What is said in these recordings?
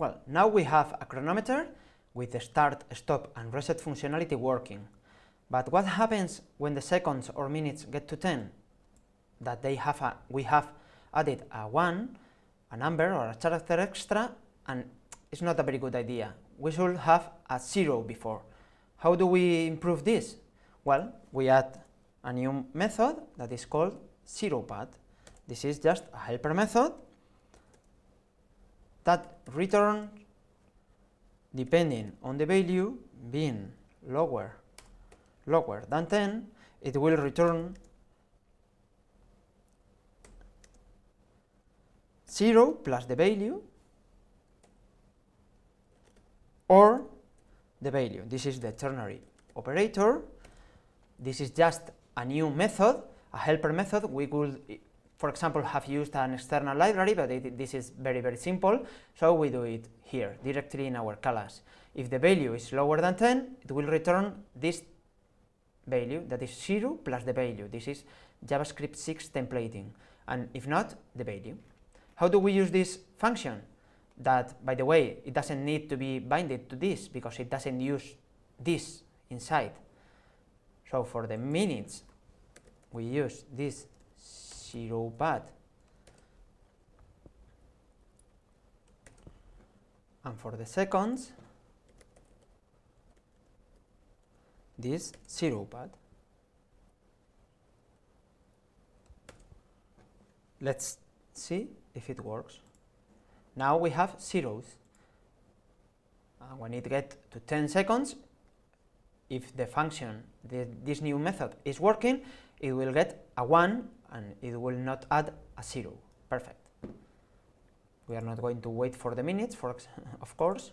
Well, now we have a chronometer with the start, stop and reset functionality working. But what happens when the seconds or minutes get to 10? That we have added a 1, a number or a character extra, and it's not a very good idea. We should have a 0 before. How do we improve this? Well, we add a new method that is called zeroPad. This is just a helper method that returns, depending on the value being lower than 10, it will return 0 plus the value or the value. This is the ternary operator. This is just a new method, a helper method. We could, for example, have used an external library, but this is very, very simple, so we do it here, directly in our class. If the value is lower than 10, it will return this value, that is 0 plus the value. This is JavaScript 6 templating, and if not, the value. How do we use this function? That, by the way, it doesn't need to be binded to this, because it doesn't use this inside. So for the minutes, we use this zeroPad, and for the seconds, this zeroPad. Let's see if it works. Now we have zeros. When it gets to 10 seconds, if the function, this new method is working, it will get a 1 and it will not add a 0. Perfect. We are not going to wait for the minutes, of course,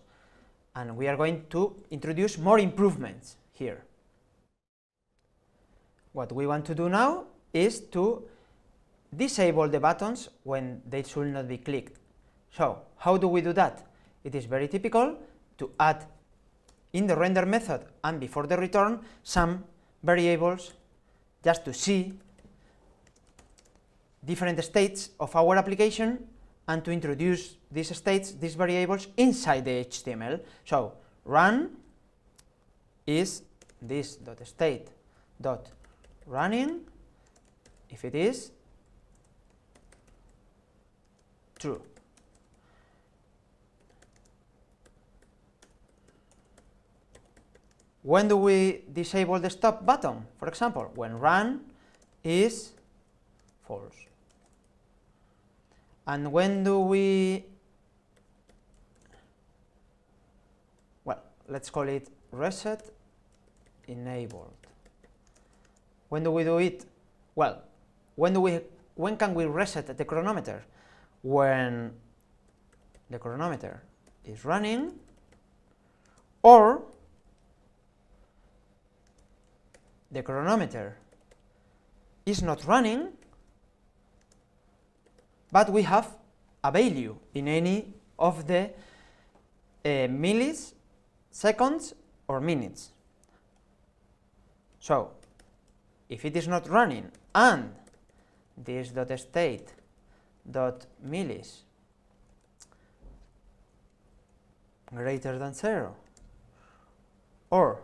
and we are going to introduce more improvements here. What we want to do now is to disable the buttons when they should not be clicked. So, how do we do that? It is very typical to add in the render method and before the return some variables just to see different states of our application and to introduce these states, these variables, inside the HTML. So, run is this .state .running if it is true. When do we disable the stop button? For example, when run is false. And when do we, well, let's call it reset enabled. When do we do it? Well, when can we reset the chronometer? When the chronometer is running, or the chronometer is not running, but we have a value in any of the millis, seconds, or minutes. So, if it is not running and this .state .millis greater than 0, or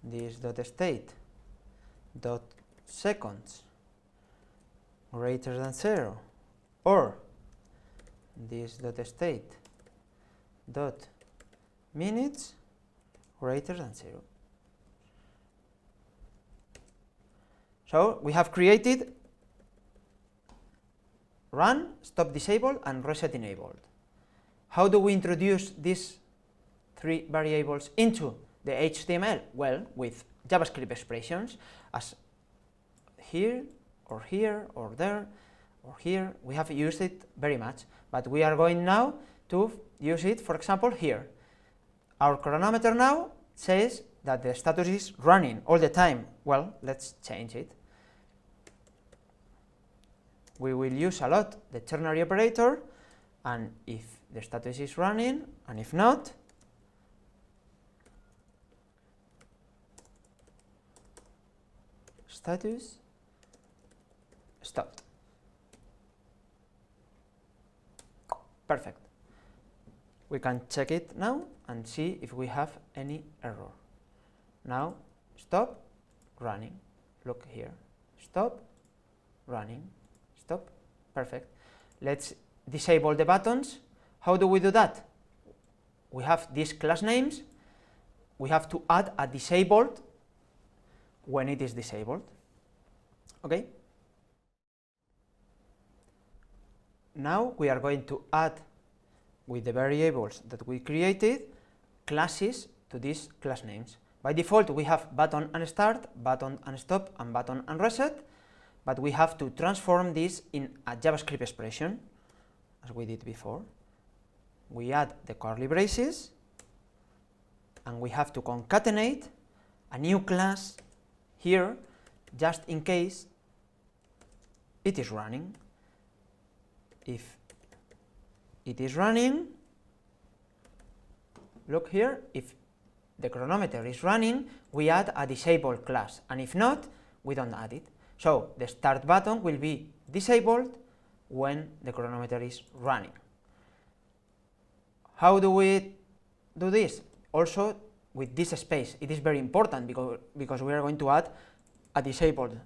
this .state .seconds greater than 0, or this .state .minutes greater than 0. So we have created run, stop disabled, and reset enabled. How do we introduce these three variables into the HTML? Well, with JavaScript expressions, as here, or here, or there, or here. We have used it very much, but we are going now to use it, for example, here. Our chronometer now says that the status is running all the time. Well, let's change it. We will use a lot the ternary operator, and if the status is running, and if not, status stopped. Perfect. We can check it now and see if we have any error. Now stop, running. Look here. Stop, running. Stop. Perfect. Let's disable the buttons. How do we do that? We have these class names. We have to add a disabled when it is disabled. Okay? Now we are going to add, with the variables that we created, classes to these class names. By default, we have button and start, button and stop, and button and reset, but we have to transform this in a JavaScript expression, as we did before. We add the curly braces, and we have to concatenate a new class here, just in case it is running. If it is running, look here, if the chronometer is running, we add a disabled class, and if not, we don't add it. So the start button will be disabled when the chronometer is running. How do we do this? Also with this space. It is very important because we are going to add a disabled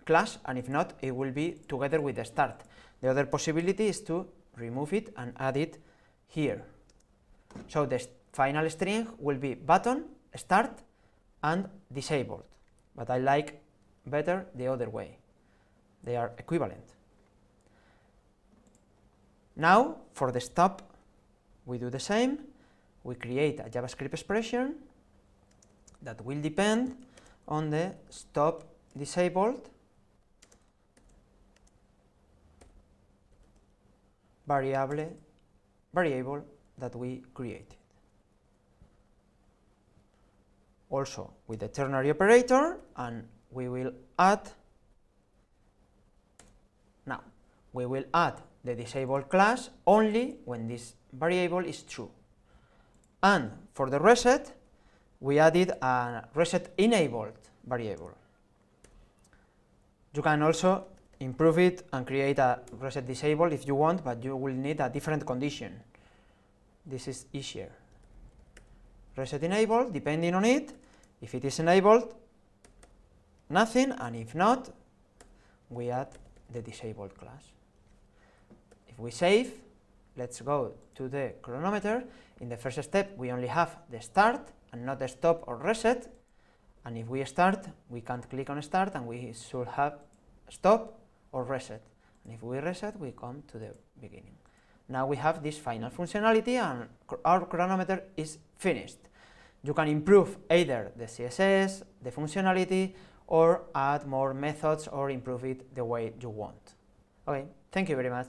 class, and if not, it will be together with the start. The other possibility is to remove it and add it here. So the final string will be button, start, and disabled, but I like better the other way. They are equivalent. Now for the stop, we do the same. We create a JavaScript expression that will depend on the stop disabled variable that we created. Also with the ternary operator, and we will add the disabled class only when this variable is true. And for the reset, we added a reset enabled variable. You can also improve it and create a reset disabled if you want, but you will need a different condition. This is easier. Reset enabled, depending on it, if it is enabled, nothing, and if not, we add the disabled class. If we save, let's go to the chronometer. In the first step, we only have the start and not the stop or reset, and if we start, we can't click on start, and we should have stop or reset, and if we reset, we come to the beginning. Now we have this final functionality, and our chronometer is finished. You can improve either the CSS, the functionality, or add more methods or improve it the way you want. Okay, thank you very much.